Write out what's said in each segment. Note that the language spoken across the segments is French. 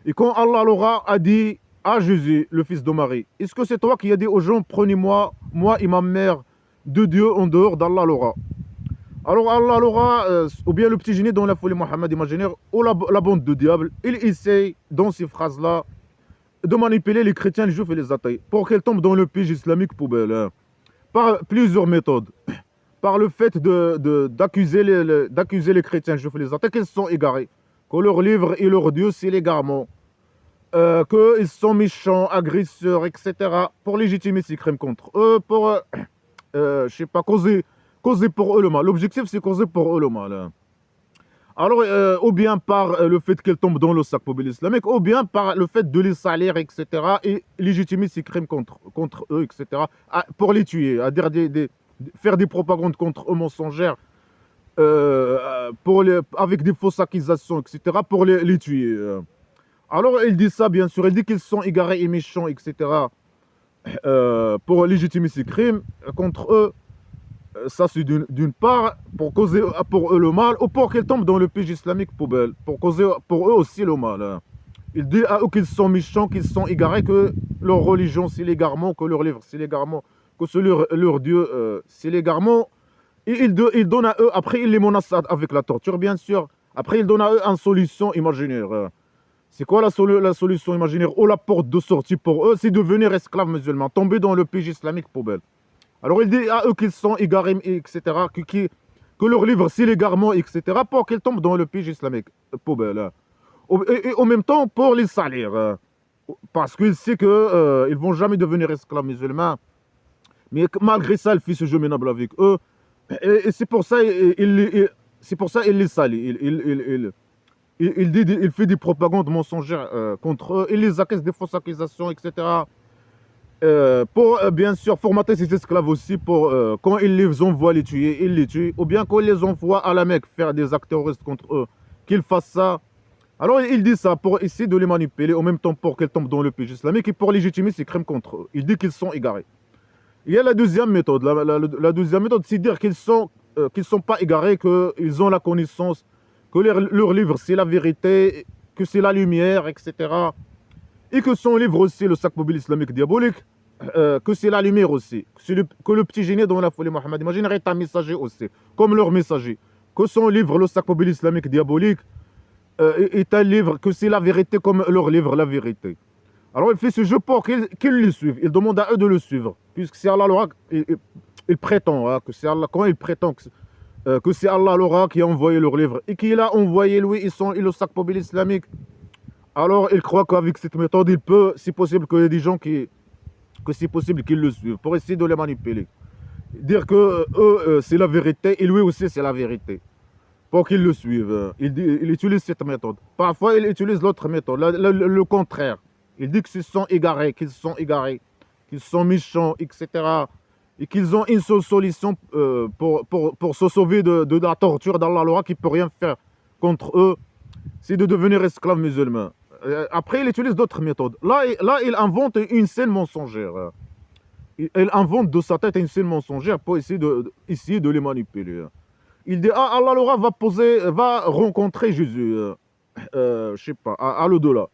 Et quand Allah leur a dit à Jésus, le fils de Marie, est-ce que c'est toi qui as dit aux gens, prenez-moi, moi et ma mère, de Dieu en dehors d'Allah leur. Alors Allah leur, ou bien le petit génie dans la folie Mohammed imaginaire, ou la bande de diable, il essaye dans ces phrases-là de manipuler les chrétiens, les juifs et les athées pour qu'ils tombent dans le piège islamique poubelle, hein, par plusieurs méthodes. Par le fait d'accuser les chrétiens, les juifs et les athées qu'ils sont égarés, que leur livre et leur Dieu, c'est l'égarement, qu'ils sont méchants, agresseurs, etc., pour légitimer ces crimes contre eux, pour, je sais pas, causer pour eux le mal. L'objectif, c'est causer pour eux le mal, hein. Alors, ou bien par le fait qu'elles tombent dans le sac poubelle islamique, ou bien par le fait de les salir, etc., et légitimer ces crimes contre eux, etc., pour les tuer, à dire faire des propagandes contre eux mensongères, avec des fausses accusations, etc., pour les tuer. Alors, il dit ça, bien sûr, il dit qu'ils sont égarés et méchants, etc., pour légitimer ces crimes contre eux. Ça, c'est d'une part, pour causer pour eux le mal, ou pour qu'ils tombent dans le piège islamique poubelle, pour causer pour eux aussi le mal, hein. Il dit à eux qu'ils sont méchants, qu'ils sont égarés, que leur religion, c'est l'égarement, que leur livre, c'est l'égarement, que leur Dieu, c'est l'égarement. Et il donne à eux, après, il les menace avec la torture, bien sûr. Après, il donne à eux une solution imaginaire. C'est quoi la solution imaginaire ou la porte de sortie pour eux? C'est devenir esclaves musulmans, tomber dans le piège islamique poubelle. Alors il dit à eux qu'ils sont égarés, etc., que leur livre c'est l'égarement, etc., pour qu'ils tombent dans le piège islamique poubelle, hein. Et en même temps pour les salir, parce qu'il sait qu'ils ne vont jamais devenir esclaves musulmans, mais malgré ça il fait ce jeu minable avec eux, et c'est pour ça il les salit, il fait des propagandes mensongères contre eux, il les accuse des fausses accusations, etc., pour bien sûr formater ses esclaves aussi, pour quand ils les envoient les tuer, ils les tuent, ou bien quand ils les envoient à la Mecque faire des actes terroristes contre eux, qu'ils fassent ça. Alors il dit ça pour essayer de les manipuler, en même temps pour qu'ils tombent dans le piège islamique et pour légitimer ces crimes contre eux. Il dit qu'ils sont égarés. Il y a la deuxième méthode. La deuxième méthode, c'est dire qu'ils sont pas égarés, qu'ils ont la connaissance, que leur livre c'est la vérité, que c'est la lumière, etc. Et que son livre aussi, le sac mobile islamique diabolique, que c'est la lumière aussi, que le petit génie dans la folie Mohammed imagine est un messager aussi, comme leur messager, que son livre, le sac mobile islamique diabolique, est un livre, que c'est la vérité comme leur livre, la vérité. Alors il fait ce jeu pour qu'ils le suivent, il demande à eux de le suivre, puisque c'est Allah l'aura, il prétend, hein, que c'est Allah, comment il prétend que c'est Allah l'aura qui a envoyé leur livre, et qu'il a envoyé lui et le sac mobile islamique. Alors il croit qu'avec cette méthode, il peut, c'est possible qu'il y ait des gens que c'est possible qu'ils le suivent, pour essayer de les manipuler. Dire que eux, c'est la vérité, et lui aussi, c'est la vérité. Pour qu'ils le suivent. Il utilise cette méthode. Parfois, il utilise l'autre méthode, le contraire. Il dit qu'ils sont égarés, qu'ils sont méchants, etc. Et qu'ils ont une seule solution pour se sauver de la torture d'Allah Laura qui ne peut rien faire contre eux, c'est de devenir esclaves musulmans. Après, il utilise d'autres méthodes. Là, il invente une scène mensongère. Il invente de sa tête une scène mensongère pour essayer de les manipuler. Il dit, ah, Allah Laura va rencontrer Jésus, je sais pas, à l'au-delà.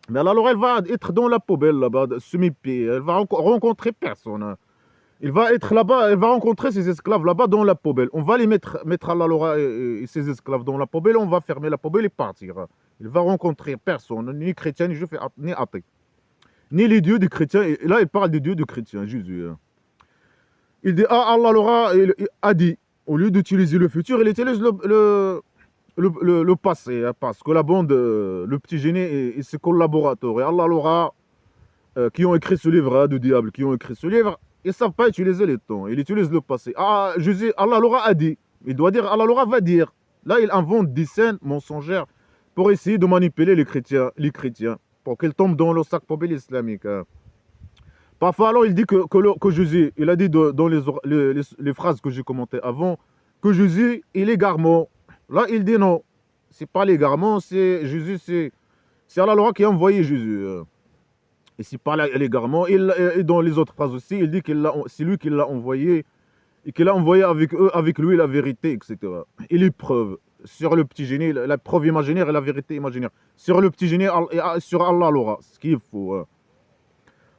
Mais Allah Laura, elle va être dans la poubelle là-bas, semi-pied. Elle va rencontrer personne, hein. Il va être là-bas, elle va rencontrer ses esclaves là-bas dans la poubelle. On va les mettre Allah Laura et ses esclaves dans la poubelle, on va fermer la poubelle et partir. Il va rencontrer personne, ni chrétien, ni juif, ni athée. Ni les dieux des chrétiens. Et là, il parle des dieux des chrétiens, Jésus. Il dit, ah, Allah Laura a dit, au lieu d'utiliser le futur, il utilise le passé, hein, parce que la bande, le petit génie et ses collaborateurs, et Allah Laura, qui ont écrit ce livre, hein, de diable, qui ont écrit ce livre, ils ne savent pas utiliser les temps, ils utilisent le passé. Ah, Jésus, Allah Laura a dit, il doit dire, Allah Laura va dire. Là, il invente des scènes mensongères pour essayer de manipuler les chrétiens, pour qu'ils tombent dans le sac poubelle islamique, hein. Parfois, alors, il dit que Jésus, il a dit dans les phrases que j'ai commentées avant, que Jésus, il est l'égarement. Là, il dit non, c'est pas l'égarement, c'est Jésus, c'est Allah Laura qui a envoyé Jésus. Et c'est pas l'égarement. Et dans les autres phrases aussi, il dit que c'est lui qui l'a envoyé, et qu'il a envoyé avec lui la vérité, etc. Et les preuves. sur le petit génie, la preuve imaginaire et la vérité imaginaire. Sur le petit génie et sur Allah l'aura, ce qu'il faut.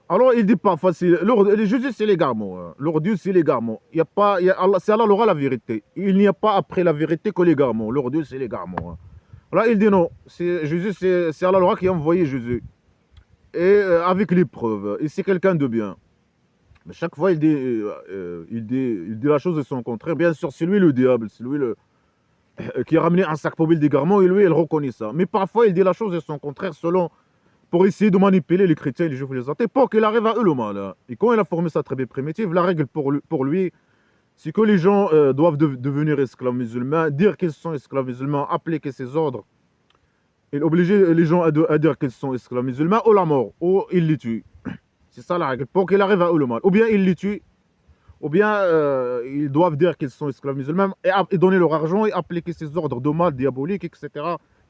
Alors il dit parfois, Jésus c'est l'égarement. Leur Dieu c'est l'égarement. Il y a pas, c'est Allah l'aura la vérité. Il n'y a pas après la vérité que l'égarement. Leur Dieu c'est l'égarement. Là il dit non, Jésus c'est Allah l'aura qui a envoyé Jésus. Et avec les preuves. Et c'est quelqu'un de bien. Mais chaque fois, il dit la chose de son contraire. Bien sûr, c'est lui le diable, c'est lui qui a ramené un sac poubelle d'égarement et lui, il reconnaît ça. Mais parfois, il dit la chose de son contraire pour essayer de manipuler les chrétiens et les juifs et les athées pour qu'il arrive à eux le mal. Et quand il a formé sa tribu primitive, la règle pour lui c'est que les gens doivent devenir esclaves musulmans, dire qu'ils sont esclaves musulmans, appliquer ses ordres. Il obligeait les gens à dire qu'ils sont esclaves musulmans ou la mort, ou il les tue. C'est ça la règle, pour qu'il arrive à eux le mal. Ou bien ils les tuent, ou bien ils doivent dire qu'ils sont esclaves musulmans et donner leur argent et appliquer ces ordres de mal diaboliques, etc.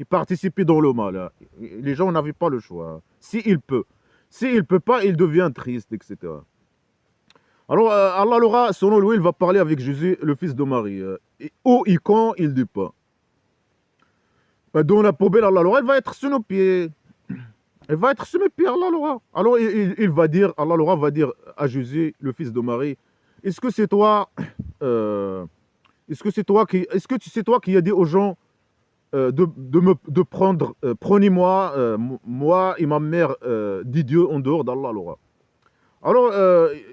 Et participer dans le mal. Les gens n'avaient pas le choix. S'il peut. S'il ne peut pas, il devient triste, etc. Alors, Allah l'aura, selon lui, il va parler avec Jésus, le fils de Marie. Où et quand, il ne dit pas. Dans la poubelle, Allah l'aura, elle va être sur nos pieds. Elle va être semée par Allah l'aura. Alors il va dire, Allah l'aura va dire à Jésus, le fils de Marie, est-ce que c'est toi, est-ce que c'est toi qui as dit aux gens de prendre, prenez-moi, moi et ma mère d'idiots en dehors d'Allah l'aura. Alors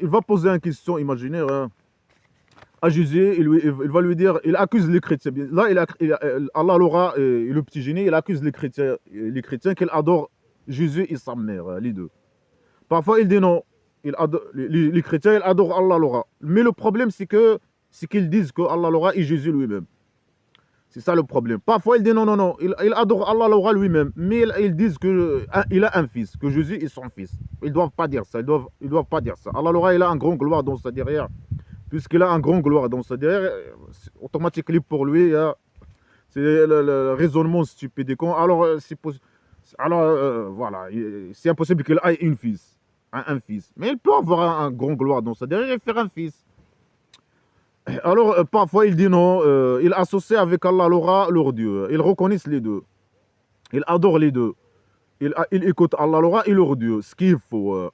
il va poser une question imaginaire à Jésus, il va lui dire, il accuse les chrétiens. Là, Allah l'aura et le petit génie, il accuse les chrétiens qu'ils adorent Jésus et sa mère, les deux. Parfois, il dit non. Les chrétiens, ils adorent Allah l'aura. Mais le problème, c'est qu'ils disent que Allah l'aura est Jésus lui-même. C'est ça le problème. Parfois, il dit non, non, non. Il adore Allah l'aura lui-même. Mais ils disent qu'il a un fils, que Jésus est son fils. Ils ne doivent pas dire ça. Ils doivent pas dire ça. Allah l'aura, il a un grand gloire dans sa derrière. Puisqu'il a un grand gloire dans sa derrière, automatiquement pour lui, c'est le raisonnement stupide. Alors, c'est possible. Alors, voilà, c'est impossible qu'il ait un fils. Mais il peut avoir un grand gloire dans sa derrière et faire un fils. Alors, parfois, il dit non, il associe avec Allah l'aura leur Dieu. Ils reconnaissent les deux. Ils adorent les deux. Ils écoutent Allah l'aura et leur Dieu, ce qu'il faut.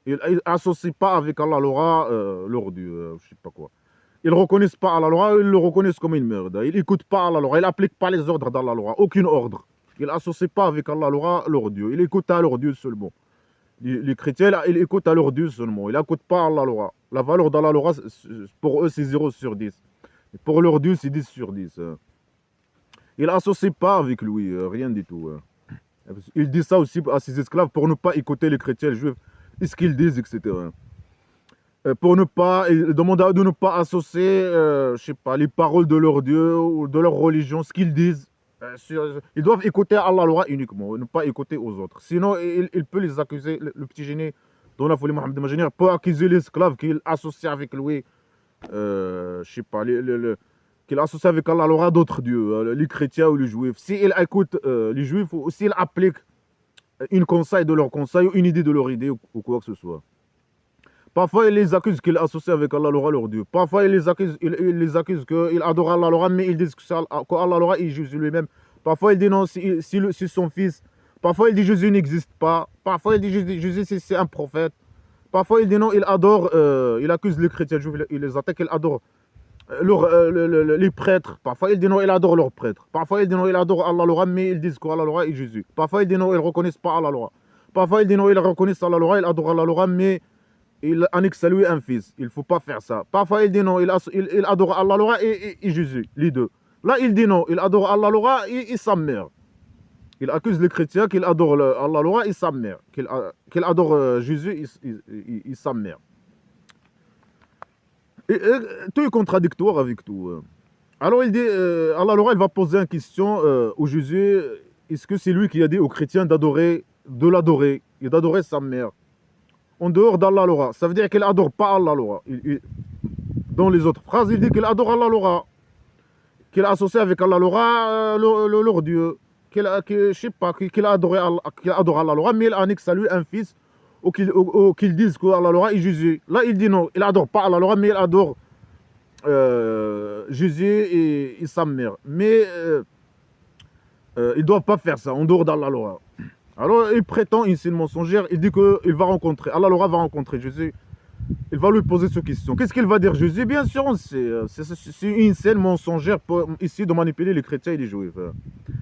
Ils n'associent pas avec Allah l'aura leur Dieu, je sais pas quoi. Ils ne reconnaissent pas Allah l'aura, ils le reconnaissent comme une merde. Ils n'écoutent pas Allah l'aura, ils n'appliquent pas les ordres d'Allah l'aura, aucun ordre. Ils n'associent pas avec Allah l'aura leur Dieu. Ils écoutent à leur Dieu seulement. Les chrétiens, ils écoutent à leur Dieu seulement. Ils n'écoutent pas à Allah l'aura. La valeur d'Allah l'aura, pour eux, c'est 0 sur 10. Et pour leur Dieu, c'est 10 sur 10. Ils n'associent pas avec lui, rien du tout. Il dit ça aussi à ses esclaves pour ne pas écouter les chrétiens, les juifs, et ce qu'ils disent, etc. Pour ne pas, il demande à eux de ne pas associer, je sais pas, les paroles de leur Dieu ou de leur religion, ce qu'ils disent. Ils doivent écouter Allah l'aura uniquement, ne pas écouter aux autres. Sinon, il peut les accuser, le petit génie dans la folie Mohammed imaginaire peut accuser l'esclave qu'il associe avec lui, je sais pas, qu'il associe avec Allah l'aura d'autres dieux, les chrétiens ou les juifs. S'il écoute les juifs ou s'il applique une conseil de leur conseil ou une idée de leur idée ou quoi que ce soit. Parfois, ils les accusent qu'ils associent avec Allah l'aura leur Dieu. Parfois, ils les accusent qu'ils adorent Allah l'aura, mais ils disent qu'Allah l'aura est Jésus lui-même. Parfois, ils disent non, c'est son fils. Parfois, ils disent Jésus n'existe pas. Parfois, ils disent Jésus c'est un prophète. Parfois, ils disent non, il accuse les chrétiens, il les attaque, il adore les prêtres. Parfois, ils disent non, il adore leurs prêtres. Parfois, ils disent non, il adore Allah l'aura, mais ils disent qu'Allah l'aura est Jésus. Parfois, ils disent non, ils ne reconnaissent pas Allah l'aura. Parfois, ils disent non, ils reconnaissent Allah l'aura, il adore Allah l'aura, mais il annexe à lui un fils. Il ne faut pas faire ça. Parfois, il dit non, il adore Allah l'aura et Jésus, les deux. Là, il dit non, il adore Allah l'aura et sa mère. Il accuse les chrétiens qu'il adore Allah l'aura et sa mère. Qu'il adore Jésus et sa mère. Et tout est contradictoire avec tout. Alors, il dit, Allah l'aura, il va poser une question au Jésus. Est-ce que c'est lui qui a dit aux chrétiens de l'adorer et d'adorer sa mère en dehors d'Allah l'aura? Ça veut dire qu'il n'adore pas Allah l'aura. Dans les autres phrases, il dit qu'il adore Allah l'aura, qu'il a associé avec Allah l'aura leur Dieu, qu'il adore Allah l'aura, mais il annexe à lui un fils, ou qu'il dise qu'Allah l'aura est Jésus. Là, il dit non, il n'adore pas Allah l'aura, mais il adore Jésus et sa mère. Mais Ils ne doivent pas faire ça en dehors d'Allah Laura. Alors il prétend une scène mensongère, il dit qu'il va rencontrer, Allah Laura va rencontrer Jésus, il va lui poser cette question. Qu'est-ce qu'il va dire Jésus? Bien sûr, on sait, c'est une scène mensongère pour ici de manipuler les chrétiens et les juifs.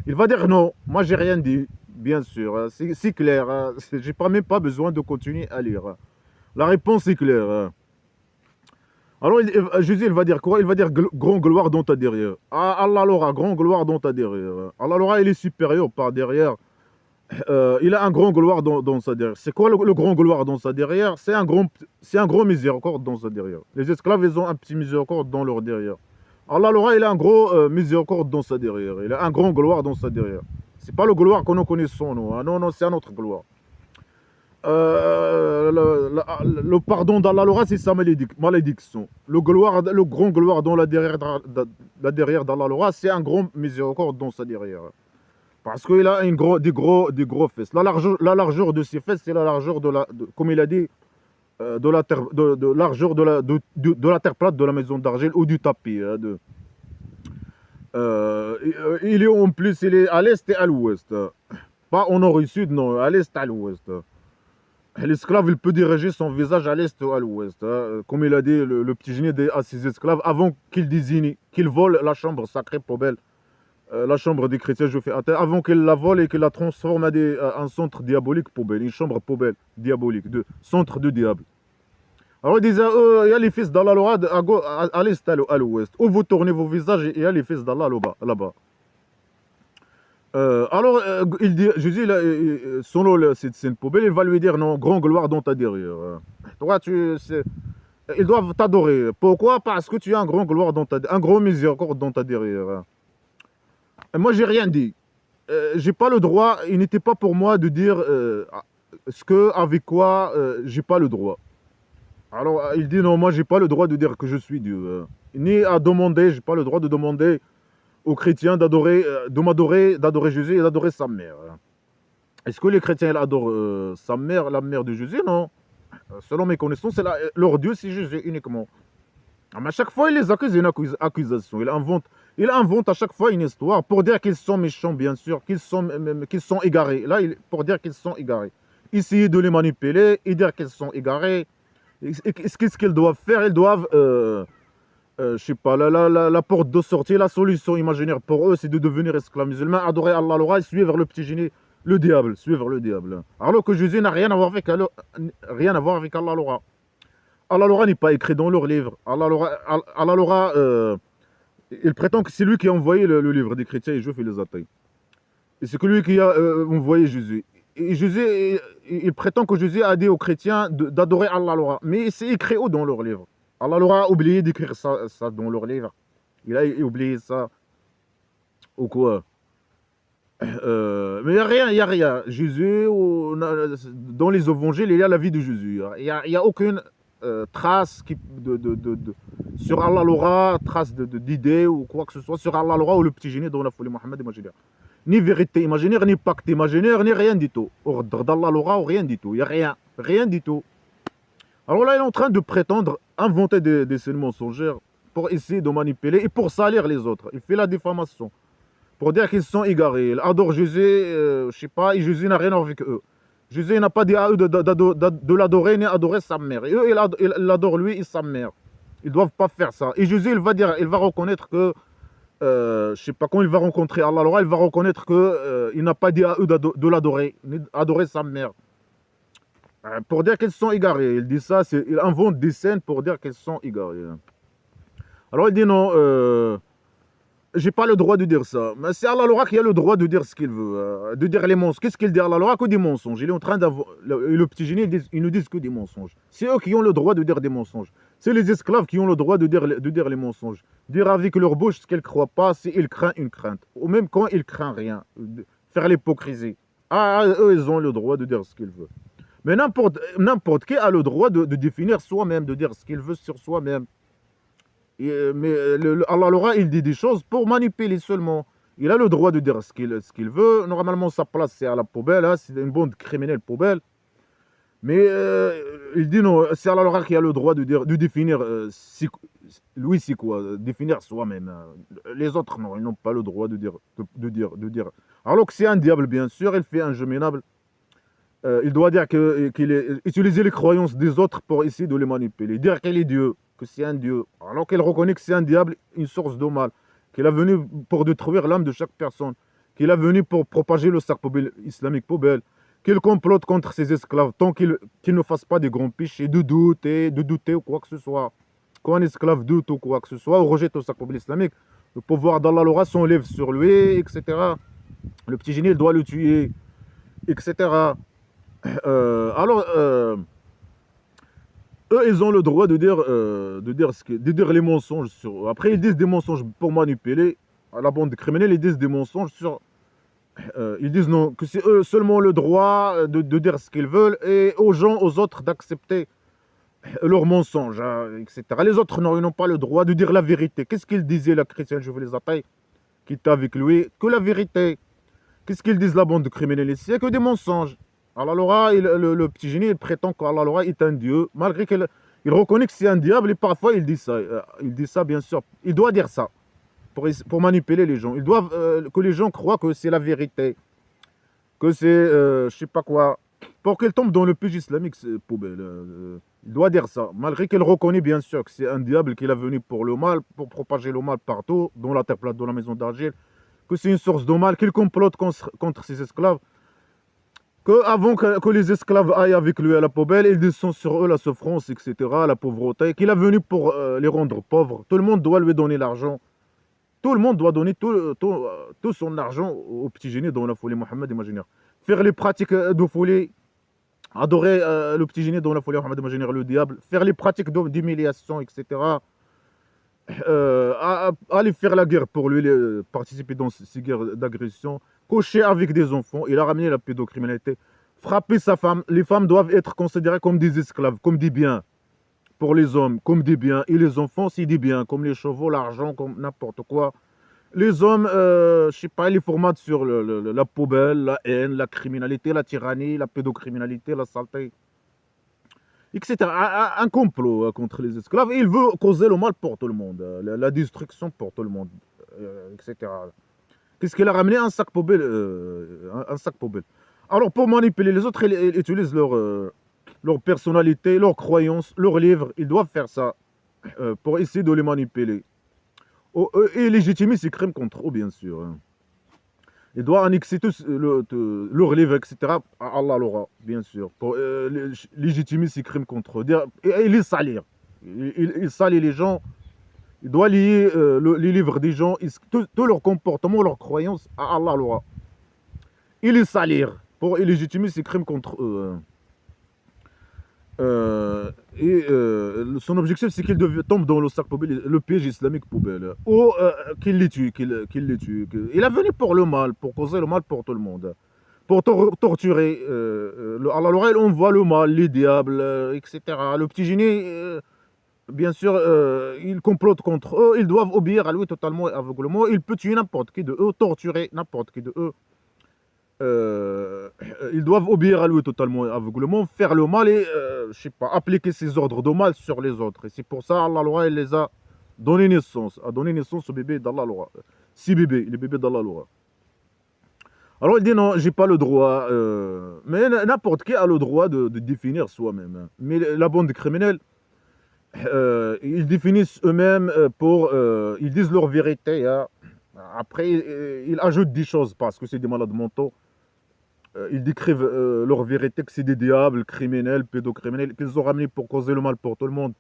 Il va dire non, moi j'ai rien dit, bien sûr, c'est clair, j'ai même pas besoin de continuer à lire. La réponse est claire. Alors Jésus il va dire quoi? Il va dire grand gloire dans ta derrière. Ah, Allah Laura, grand gloire dans ta derrière. Allah Laura il est supérieur par derrière. Il a un grand gloire dans sa derrière. C'est quoi le grand gloire dans sa derrière? C'est un grand miséricorde dans sa derrière. Les esclaves, ils ont un petit miséricorde dans leur derrière. Allah Laura, il a un gros miséricorde dans sa derrière. Il a un grand gloire dans sa derrière. C'est pas le gloire que nous connaissons, nous. Hein. Non, non, c'est un autre gloire. Le pardon d'Allah Laura, c'est sa malédiction. Le grand gloire dans la derrière d'Allah Laura, c'est un grand miséricorde dans sa derrière. Parce qu'il a des gros fesses. La largeur de ses fesses, c'est la largeur comme il a dit, de largeur de la terre plate de la maison d'argile ou du tapis. Hein, il est en plus, il est à l'est et à l'ouest. Pas au nord et sud, non, à l'est et à l'ouest. L'esclave, il peut diriger son visage à l'est ou à l'ouest. Hein, comme il a dit, le petit génie à ses esclaves, avant qu'il désigne, qu'il vole la chambre sacrée poubelle. La chambre des chrétiens, je fais avant qu'elle la vole et qu'elle la transforme en centre diabolique poubelle, une chambre poubelle diabolique, centre de diable. Alors il disait, il y a les fils d'Allah à l'est, à l'ouest. Où vous tournez vos visages, il y a les fils d'Allah là-bas. Alors il dit, Jésus, selon c'est une poubelle, il va lui dire, non, grand gloire dans ta derrière. Toi, ils doivent t'adorer. Pourquoi? Parce que tu as un grand gloire un grand miséricorde dans ta derrière. Moi, j'ai rien dit. J'ai pas le droit, il n'était pas pour moi de dire avec quoi j'ai pas le droit. Alors, il dit non, moi, j'ai pas le droit de dire que je suis Dieu. Ni à demander, j'ai pas le droit de demander aux chrétiens d'adorer Jésus et d'adorer sa mère. Est-ce que les chrétiens ils adorent sa mère, la mère de Jésus? Non. Selon mes connaissances, leur Dieu, c'est Jésus uniquement. Mais à chaque fois, il les accuse d'une accusation. Il invente à chaque fois une histoire pour dire qu'ils sont méchants, bien sûr, qu'ils sont égarés. Là, pour dire qu'ils sont égarés. Essayer de les manipuler et dire qu'ils sont égarés. Qu'est-ce qu'ils doivent faire? Ils doivent, je sais pas, la porte de sortie, la solution imaginaire pour eux, c'est de devenir esclaves musulmans, adorer Allah Laura et suivre le petit génie, suivre le diable. Alors que Jésus n'a rien à voir avec Allah Laura. Allah Laura n'est pas écrit dans leur livre. Allah Laura il prétend que c'est lui qui a envoyé le livre des chrétiens et juifs et les athées. Et c'est que lui qui a envoyé Jésus. Et Jésus, il prétend que Jésus a dit aux chrétiens d'adorer Allah Laura. Mais c'est écrit où dans leur livre? Allah Laura a oublié d'écrire ça dans leur livre. Il a oublié ça. Ou quoi? Mais il n'y a rien. Jésus, dans les évangiles, il y a la vie de Jésus. Il n'y a aucune trace sur Allah Laura, trace d'idées ou quoi que ce soit sur Allah Laura ou le petit génie dans la folie Mohammed imaginaire. Ni vérité imaginaire, ni pacte imaginaire, ni rien du tout. Ordre d'Allah Laura ou rien du tout. Il n'y a rien. Rien du tout. Alors là, il est en train de prétendre inventer des scènes mensongères pour essayer de manipuler et pour salir les autres. Il fait la diffamation. Pour dire qu'ils sont égarés. Ils adorent Jésus, je sais pas, et Jésus n'a rien à voir avec eux. Jésus n'a pas dit à eux de l'adorer ni adorer sa mère. Et eux, ils l'adorent lui et sa mère. Ils ne doivent pas faire ça. Et Jésus, il va reconnaître que, je sais pas, quand il va rencontrer Allah Laura, il va reconnaître qu'il n'a pas dit à eux de l'adorer, ni d'adorer sa mère. Pour dire qu'ils sont égarés. Il dit ça, il invente des scènes pour dire qu'ils sont égarés. Alors il dit non, j'ai pas le droit de dire ça. Mais c'est Allah Laura qui a le droit de dire ce qu'il veut, de dire les mensonges. Qu'est-ce qu'il dit Allah Laura? Que des mensonges. Il est en train d'avoir. Le petit génie, ils ne disent que des mensonges. C'est eux qui ont le droit de dire des mensonges. C'est les esclaves qui ont le droit de dire les mensonges. Dire avec leur bouche ce qu'ils ne croient pas, s'ils craignent une crainte. Ou même quand ils craignent rien. Faire l'hypocrisie. Ah, eux, ils ont le droit de dire ce qu'ils veulent. Mais n'importe qui a le droit de définir soi-même, de dire ce qu'il veut sur soi-même. Mais Allah Laura, il dit des choses pour manipuler seulement. Il a le droit de dire ce qu'il veut. Normalement, sa place, c'est à la poubelle. Hein, c'est une bande criminelle poubelle. Mais il dit non, c'est Allah qui a le droit de, dire, de définir lui, c'est quoi définir soi-même. Les autres, non, ils n'ont pas le droit de dire, de dire. Alors que c'est un diable, bien sûr, il fait un jeu minable. Il doit dire utiliser les croyances des autres pour essayer de les manipuler. Dire qu'il est Dieu, que c'est un Dieu. Alors qu'il reconnaît que c'est un diable, une source de mal. Qu'il est venu pour détruire l'âme de chaque personne. Qu'il est venu pour propager le sac islamique poubelle. Qu'il complote contre ses esclaves tant qu'il ne fasse pas des grands péchés de douter ou quoi que ce soit. Quand un esclave doute ou quoi que ce soit, ou rejette le sac poubelle islamique, le pouvoir d'Allah l'aura s'enlève sur lui, etc. Le petit génie, il doit le tuer, etc. Alors, eux, ils ont le droit de dire les mensonges sur. Après, ils disent des mensonges pour manipuler. À la bande criminelle, ils disent des mensonges sur. Ils disent non, que c'est eux seulement le droit de dire ce qu'ils veulent et aux gens, aux autres, d'accepter leurs mensonges, hein, etc. Les autres, non, ils n'ont pas le droit de dire la vérité. Qu'est-ce qu'ils disaient, la chrétienne, je vous les attaque, qui était avec lui? Que la vérité. Qu'est-ce qu'ils disent, la bande de criminels ici? C'est que des mensonges. Allah Laura, le petit génie, il prétend qu'Allah Laura est un dieu, malgré qu'il reconnaît que c'est un diable, et parfois il dit ça. Il dit ça, bien sûr. Il doit dire ça pour manipuler les gens. Ils doivent que les gens croient que c'est la vérité, que c'est, je sais pas quoi, pour qu'ils tombent dans le piège islamique, c'est poubelle. Il doit dire ça, malgré qu'il reconnaît bien sûr que c'est un diable, qu'il est venu pour le mal, pour propager le mal partout, dans la terre plate, dans la maison d'argile, que c'est une source de mal, qu'il complote contre ses esclaves, qu'avant que les esclaves aillent avec lui à la poubelle, il descend sur eux la souffrance, etc., la pauvreté, qu'il est venu pour les rendre pauvres. Tout le monde doit lui donner l'argent. Tout le monde doit donner tout son argent au petit génie dans la folie Mohammed imaginaire. Faire les pratiques de folie, adorer le petit génie dans la folie Mohammed imaginaire, le diable, faire les pratiques d'humiliation, etc., aller faire la guerre pour lui, participer dans ces guerres d'agression, coucher avec des enfants, il a ramené la pédocriminalité, frapper sa femme. Les femmes doivent être considérées comme des esclaves, comme des biens pour les hommes, comme des biens, et les enfants, c'est des biens, comme les chevaux, l'argent, comme n'importe quoi. Les hommes, je sais pas, ils les formatent sur la poubelle, la haine, la criminalité, la tyrannie, la pédocriminalité, la saleté, etc. Un complot contre les esclaves. Et il veut causer le mal pour tout le monde, la destruction pour tout le monde, etc. Qu'est-ce qu'il a ramené? Un sac poubelle. Un sac poubelle. Alors, pour manipuler les autres, ils utilisent leur personnalité, leurs croyances, leurs livres. Ils doivent faire ça pour essayer de les manipuler. Et légitimer ces crimes contre eux, bien sûr, hein. Il doit annexer tous leur livre, etc. à Allah l'aura, bien sûr, pour légitimer ses crimes contre eux. Et les salir. Il salit les gens. Il doit lier les livres des gens, tout leur comportement, leurs croyances à Allah l'aura. Il les salir pour légitimer ses crimes contre eux. Son objectif, c'est qu'il tombe dans le sac poubelle, le piège islamique poubelle. Ou qu'il les tue, qu'il les tue. Il est venu pour le mal, pour causer le mal pour tout le monde. Pour torturer. Allah l'oreille, on voit le mal, les diables, etc. Le petit génie, bien sûr, il complote contre eux. Ils doivent obéir à lui totalement et aveuglément. Il peut tuer n'importe qui de eux, torturer n'importe qui de eux. Ils doivent obéir à lui totalement et aveuglément, faire le mal et, je sais pas, appliquer ses ordres de mal sur les autres. Et c'est pour ça Allah Laura, il les a donné naissance, au bébé d'Allah Laura. 6 bébés, les bébés d'Allah Laura. Alors il dit non, j'ai pas le droit, mais n'importe qui a le droit de définir soi-même, hein. Mais la bande criminelle, ils définissent eux-mêmes ils disent leur vérité, hein. Après, ils ajoutent des choses parce que c'est des malades mentaux. Ils décrivent leur vérité, que c'est des diables, criminels, pédocriminels, qu'ils ont ramenés pour causer le mal pour tout le monde,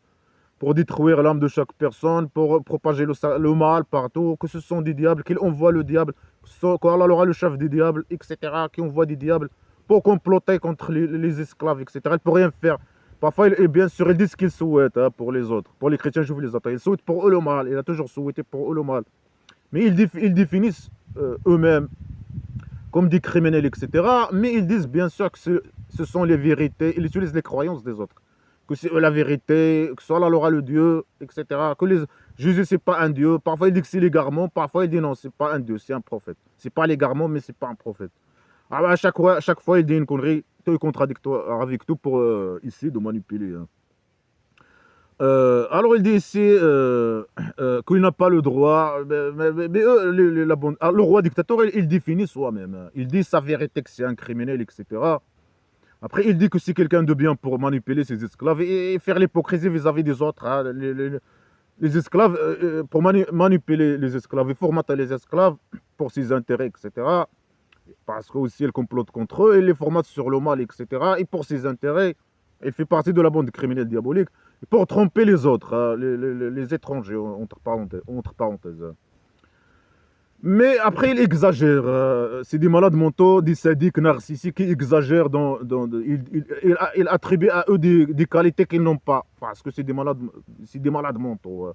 pour détruire l'âme de chaque personne, pour propager le mal partout, que ce sont des diables, qu'ils envoient le diable, qu'Allah aura le chef des diables, etc., qui envoient des diables pour comploter contre les esclaves, etc. Ils ne peuvent rien faire. Parfois, et bien sûr, ils disent ce qu'ils souhaitent, hein, pour les autres. Pour les chrétiens, je vous les attends. Ils souhaitent pour eux le mal. Il a toujours souhaité pour eux le mal. Mais ils définissent eux-mêmes comme des criminels, etc. Mais ils disent bien sûr que ce sont les vérités. Ils utilisent les croyances des autres. Que c'est la vérité, que soit Allah aura le Dieu, etc. Que Jésus, c'est pas un Dieu. Parfois, il dit que c'est l'égarement. Parfois, il dit non, c'est pas un Dieu, c'est un prophète. C'est pas l'égarement, mais c'est pas un prophète. À chaque fois, il dit une connerie tout est contradictoire avec tout pour essayer de manipuler. Hein. Alors il dit ici qu'il n'a pas le droit, mais eux, le roi dictateur, il définit soi-même. Hein. Il dit sa vérité que c'est un criminel, etc. Après, il dit que c'est quelqu'un de bien pour manipuler ses esclaves et faire l'hypocrisie vis-à-vis des autres. Hein. Les esclaves, pour manipuler les esclaves et formater les esclaves pour ses intérêts, etc. Parce que aussi elle complote contre eux, il les formate sur le mal, etc. Et pour ses intérêts, il fait partie de la bande criminelle diabolique. Et pour tromper les autres, hein, les étrangers, entre parenthèses. Mais après, il exagère. C'est des malades mentaux, des sadiques narcissiques qui exagèrent. Il attribue à eux des qualités qu'ils n'ont pas. Parce que c'est des malades mentaux.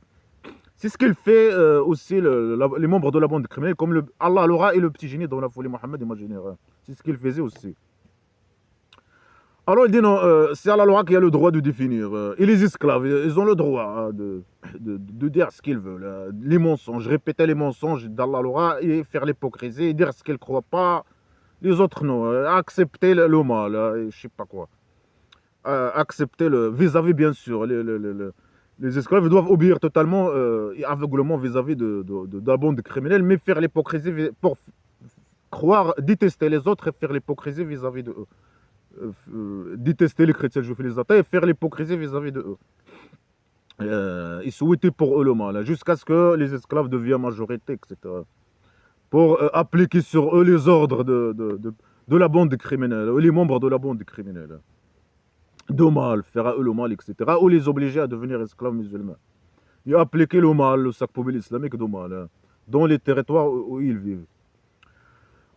C'est ce qu'il fait aussi les membres de la bande criminelle, comme Allah Laura et le petit génie dans la folie Mohammed imaginaire. C'est ce qu'il faisait aussi. Alors il dit non, c'est Allah Laura qui a le droit de définir. Et les esclaves, ils ont le droit hein, de dire ce qu'ils veulent. Les mensonges, répéter les mensonges d'Allah Laura et faire l'hypocrisie, dire ce qu'ils ne croient pas. Les autres non, accepter le mal, je sais pas quoi. Accepter le vis-à-vis bien sûr. Les esclaves doivent obéir totalement et aveuglement vis-à-vis de la bande criminelle, mais faire l'hypocrisie pour croire, détester les autres et faire l'hypocrisie vis-à-vis de eux. Détester les chrétiens juifs et les athées et faire l'hypocrisie vis-à-vis de eux. Ils souhaitaient pour eux le mal, hein, jusqu'à ce que les esclaves deviennent majorité, etc. Pour appliquer sur eux les ordres de la bande criminelle, les membres de la bande criminelle. De mal, faire à eux le mal, etc. Ou les obliger à devenir esclaves musulmans. Et appliquer le mal, le sac poubelle islamique de mal, hein, dans les territoires où ils vivent.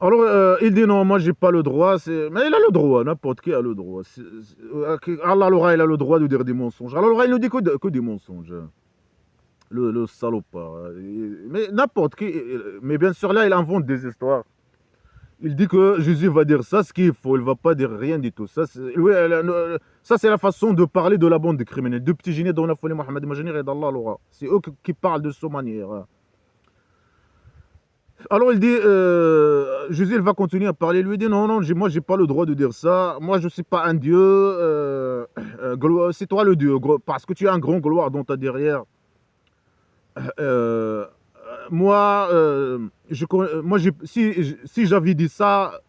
Alors, il dit non, moi j'ai pas le droit, mais il a le droit, n'importe qui a le droit. Allah Laura, il a le droit de dire des mensonges. Allah Laura, il ne dit que des mensonges. Le salopard. Mais n'importe qui, mais bien sûr là, il invente des histoires. Il dit que Jésus va dire ça, ce qu'il faut, il ne va pas dire rien du tout. Ça, c'est la façon de parler de la bande des criminels, de petits génies dans la folie Mohammed Imaginaire et d'Allah Laura. C'est eux qui parlent de cette manière. Alors il dit, Jésus il va continuer à parler, il lui dit non, non, moi j'ai pas le droit de dire ça, moi je ne suis pas un Dieu, c'est toi le Dieu, parce que tu as un grand gloire dans ta derrière. Euh, moi, si j'avais dit ça,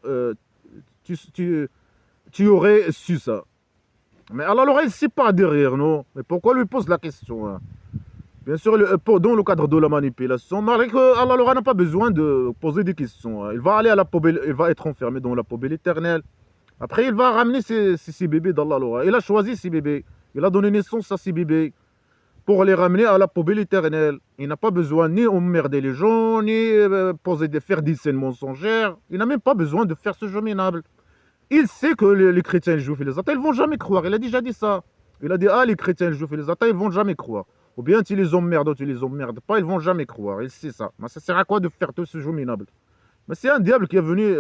tu, tu, tu aurais su ça. Mais alors l'oreille, c'est pas derrière, non? Mais pourquoi lui pose la question hein? Bien sûr, dans le cadre de la manipulation, malgré que Allah Laura n'a pas besoin de poser des questions. Hein. Il va aller à la poubelle, il va être enfermé dans la poubelle éternelle. Après, il va ramener ses bébés d'Allah Laura. Il a choisi ses bébés. Il a donné naissance à ses bébés pour les ramener à la poubelle éternelle. Il n'a pas besoin ni emmerder les gens, ni faire des scènes mensongères. Il n'a même pas besoin de faire ce jeu minable. Il sait que les chrétiens, les juifs et les athées, ils ne vont jamais croire. Il a déjà dit ça. Il a dit, ah, les chrétiens, les juifs et les athées, ils ne vont jamais croire. Ou bien tu les emmerdes ou tu les emmerdes pas, ils vont jamais croire. Il sait ça. Mais ça sert à quoi de faire tout ce jeu minable? Mais c'est un diable qui est venu.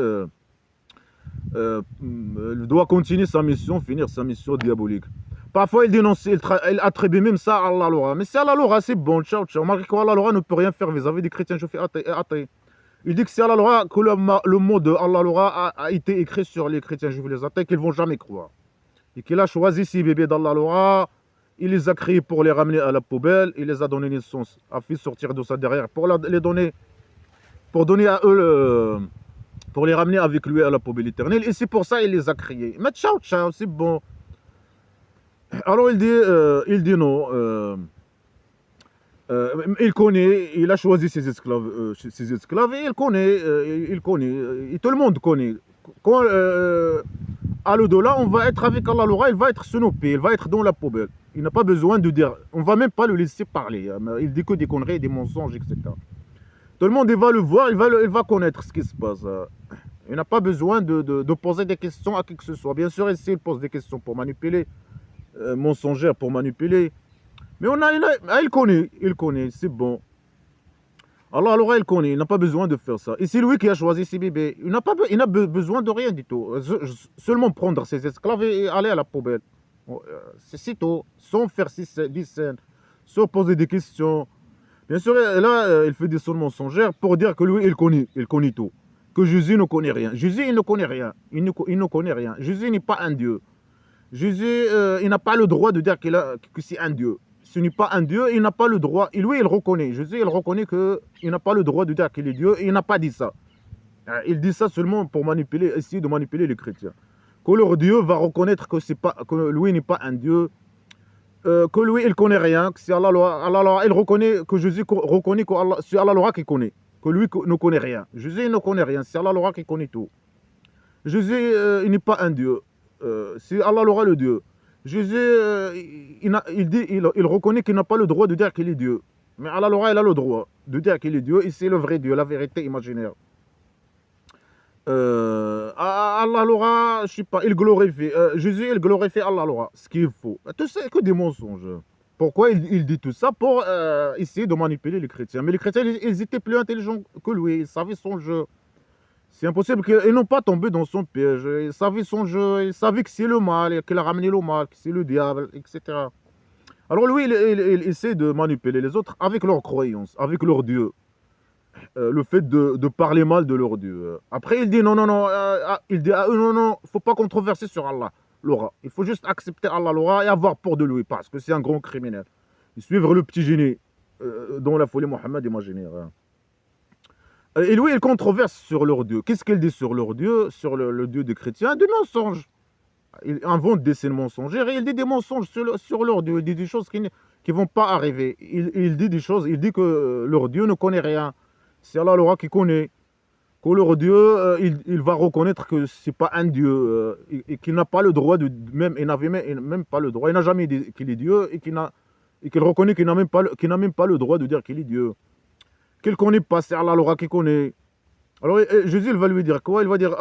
Il doit continuer sa mission, finir sa mission diabolique. Parfois il dénonce, il attribue même ça à Allah Laura. Mais c'est Allah Laura, c'est bon, ciao, ciao. Malgré que Allah Laura ne peut rien faire vis-à-vis des chrétiens juifs et athées. Il dit que c'est Allah Laura que le mot de Allah Laura a été écrit sur les chrétiens juifs et les athées qu'ils ne vont jamais croire. Et qu'il a choisi ces bébés d'Allah Laura. Il les a créés pour les ramener à la poubelle. Il les a donné naissance, a fait sortir de ça derrière pour donner à eux pour les ramener avec lui à la poubelle éternelle. Et c'est pour ça qu'il les a créés. Mais ciao, ciao, c'est bon. Alors il dit non. Il connaît, il a choisi ses esclaves et il connaît, et tout le monde connaît. Quand à l'au-delà, on va être avec Allah Laura, il va être snoopé, il va être dans la poubelle. Il n'a pas besoin de dire, on va même pas le laisser parler. Il dit que des conneries, des mensonges, etc. Tout le monde il va le voir, il va connaître ce qui se passe. Il n'a pas besoin de poser des questions à qui que ce soit. Bien sûr, il pose des questions pour manipuler, mensongères pour manipuler. Mais il connaît, c'est bon. Allah Laura, il connaît, il n'a pas besoin de faire ça. Et c'est lui qui a choisi ses bébés. Il n'a besoin de rien du tout. Seulement prendre ses esclaves et aller à la poubelle. C'est tout. Sans faire des scènes, sans poser des questions. Bien sûr, là, il fait des sons mensongères pour dire que lui, il connaît tout. que Jésus ne connaît rien. Jésus, il ne connaît rien. Il ne connaît rien. Jésus n'est pas un Dieu. Jésus, il n'a pas le droit de dire que c'est un Dieu. Ce n'est pas un Dieu, il n'a pas le droit. Et lui, il reconnaît. Jésus, il reconnaît qu'il n'a pas le droit de dire qu'il est Dieu. Et il n'a pas dit ça. Il dit ça seulement pour manipuler, essayer de manipuler les chrétiens. Que leur Dieu va reconnaître que lui n'est pas un Dieu. Que lui, il ne connaît rien. Que c'est Allah, il reconnaît que Jésus reconnaît que c'est Allah qui connaît. Que lui ne connaît rien. Jésus, il ne connaît rien. C'est Allah qui connaît tout. Jésus, il n'est pas un Dieu. C'est Allah le Dieu. Jésus, il reconnaît qu'il n'a pas le droit de dire qu'il est Dieu. Mais Allah il a le droit de dire qu'il est Dieu et c'est le vrai Dieu, la vérité imaginaire. Allah, je sais pas, il glorifie. Jésus, il glorifie Allah, ce qu'il faut. Tout ça, que des mensonges. Pourquoi il dit tout ça? Pour essayer de manipuler les chrétiens. Mais les chrétiens, ils étaient plus intelligents que lui. Ils savaient son jeu. C'est impossible qu'ils n'ont pas tombé dans son piège. Ils savaient son jeu, ils savaient que c'est le mal, qu'il a ramené le mal, que c'est le diable, etc. Alors lui, il essaie de manipuler les autres avec leurs croyances, avec leur Dieu. Le fait de parler mal de leur Dieu. Après, il dit non, il dit non, il ne faut pas controverser sur Allah, Laura. Il faut juste accepter Allah, Laura, et avoir peur de lui, parce que c'est un grand criminel. Et suivre le petit génie dans la folie Mohammed imaginaire. Et lui, il controverse sur leur Dieu. Qu'est-ce qu'il dit sur leur Dieu, sur le Dieu des chrétiens? Des mensonges. Il invente des scènes mensongères et il dit des mensonges sur leur Dieu. Il dit des choses qui ne vont pas arriver. Il dit des choses, il dit que leur Dieu ne connaît rien. C'est Allah le roi qui connaît. Que leur Dieu, il va reconnaître que ce n'est pas un Dieu et qu'il n'a pas le droit de... il n'avait même pas le droit. Il n'a jamais dit qu'il est Dieu et qu'il reconnaît qu'il n'a même pas le droit de dire qu'il est Dieu. Qu'il ne connaît pas, c'est Allah le qui connaît. Alors Jésus, il va lui dire quoi? Il va dire,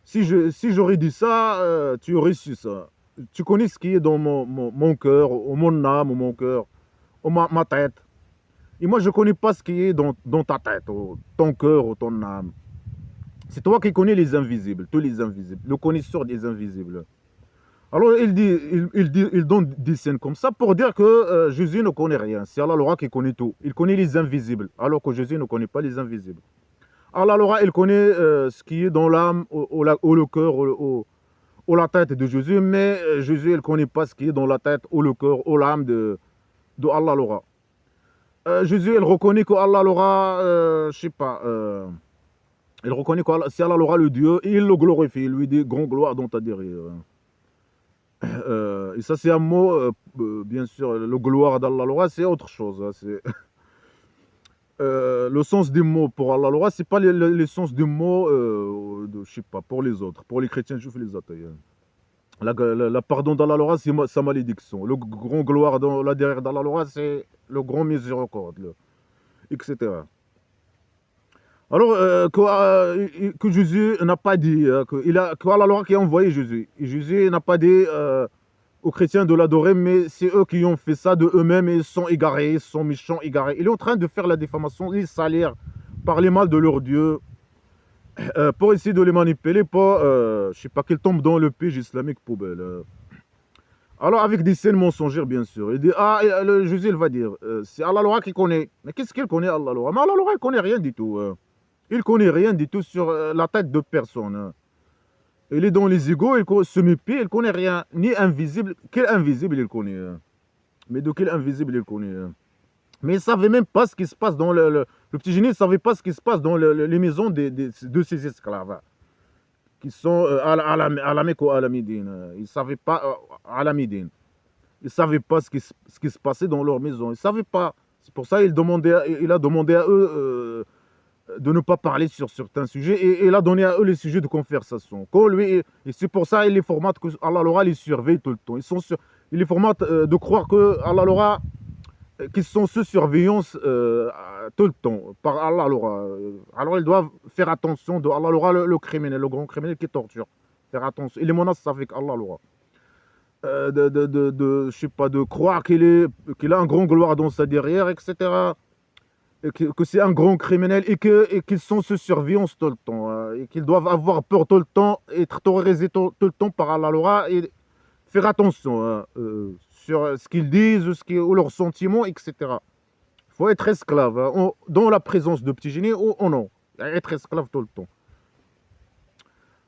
si j'aurais dit ça, tu aurais su ça. Tu connais ce qui est dans mon cœur, ou mon âme, ou mon cœur, ou ma tête. Et moi, je ne connais pas ce qui est dans ta tête, ou ton cœur, ou ton âme. C'est toi qui connais les invisibles, tous les invisibles, le connaisseur des invisibles. Alors il donne des scènes comme ça pour dire que Jésus ne connaît rien. C'est Allah le roi qui connaît tout. Il connaît les invisibles, alors que Jésus ne connaît pas les invisibles. Allah le roi, il connaît ce qui est dans l'âme, ou le cœur, ou la tête de Jésus, mais Jésus, il ne connaît pas ce qui est dans la tête, ou le cœur, ou l'âme de Allah le roi. Jésus, il reconnaît que Allah le roi, je sais pas, il reconnaît que c'est Allah le roi le Dieu, et il le glorifie, il lui dit grand gloire dans ta derrière. Et ça, c'est un mot, bien sûr, le gloire d'Allah le roi, c'est autre chose. Hein, c'est le sens des mots pour Allah le roi, c'est pas le sens des mots, je sais pas, pour les autres, pour les chrétiens juifs et les athées. La pardon d'Allah le roi, c'est sa malédiction. Le grand gloire dans la derrière d'Allah le roi, c'est le grand miséricorde, etc. Alors, que Jésus n'a pas dit, que Allah le roi qui a envoyé Jésus. Et Jésus n'a pas dit aux chrétiens de l'adorer, mais c'est eux qui ont fait ça de eux-mêmes et ils sont égarés, ils sont méchants, égarés. Il est en train de faire la diffamation, les salir, parler mal de leur Dieu, pour essayer de les manipuler, pour, je sais pas, qu'ils tombent dans le piège islamique poubelle. Alors, avec des scènes mensongères, bien sûr. Il dit, Jésus, il va dire, c'est Allah le roi qui connaît. Mais qu'est-ce qu'il connaît, Allah le roi? Mais Allah le roi, il ne connaît rien du tout. Il ne connaît rien du tout sur la tête de personne. Il est dans les égaux, il se mépie, il ne connaît rien. Ni invisible. Quel invisible il connaît? Mais de quel invisible il connaît? Mais il ne savait même pas ce qui se passe dans le petit génie, il ne savait pas ce qui se passe dans les maisons de ses esclaves. Qui sont à la Mecque ou à la Médine. Ils ne savaient pas à la Médine. Ils ne savaient pas ce qui se passait dans leur maison. Ils ne savaient pas. C'est pour ça qu'il a demandé à eux de ne pas parler sur certains sujets et il a donné à eux les sujets de conversation. Et c'est pour ça qu'il les formate que Allah le roi les surveille tout le temps. Il les formate de croire que Allah le roi, qu'ils sont sous surveillance tout le temps par Allah le roi. Alors ils doivent faire attention de Allah le roi, le criminel, le grand criminel qui torture. Faire attention. Il les menace avec Allah le roi. Je sais pas, de croire qu'il a un grand gloire dans sa derrière, etc. Et que c'est un grand criminel et qu'ils sont sous surveillance tout le temps. Et qu'ils doivent avoir peur tout le temps, être terrorisés tout le temps par Allah le roi et faire attention sur ce qu'ils disent, ou leurs sentiments, etc. Il faut être esclave dans la présence de petit génie ou non. être esclave tout le temps.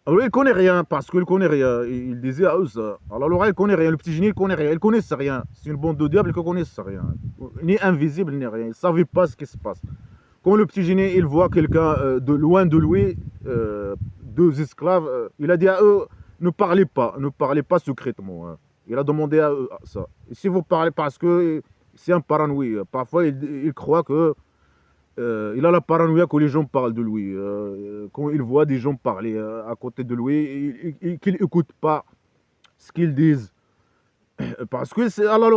Alors, il ne connaît rien, parce qu'il ne connaît rien. Il disait à eux ça. Alors, Laura, il ne connaît rien. Le petit génie, il ne connaît rien. Il ne connaissent rien. C'est une bande de diables qui ne connaissent rien. Ni invisible, ni rien. Ils ne savaient pas ce qui se passe. Quand le petit génie, il voit quelqu'un de loin de lui, deux esclaves, il a dit à eux, ne parlez pas secrètement, hein. Il a demandé à eux ça. Et si vous parlez, parce que c'est un paranoïa. Parfois, il croit que il a la paranoïa que les gens parlent de lui. Quand il voit des gens parler à côté de lui, qu'il n'écoute pas ce qu'ils disent. Parce que c'est Allah,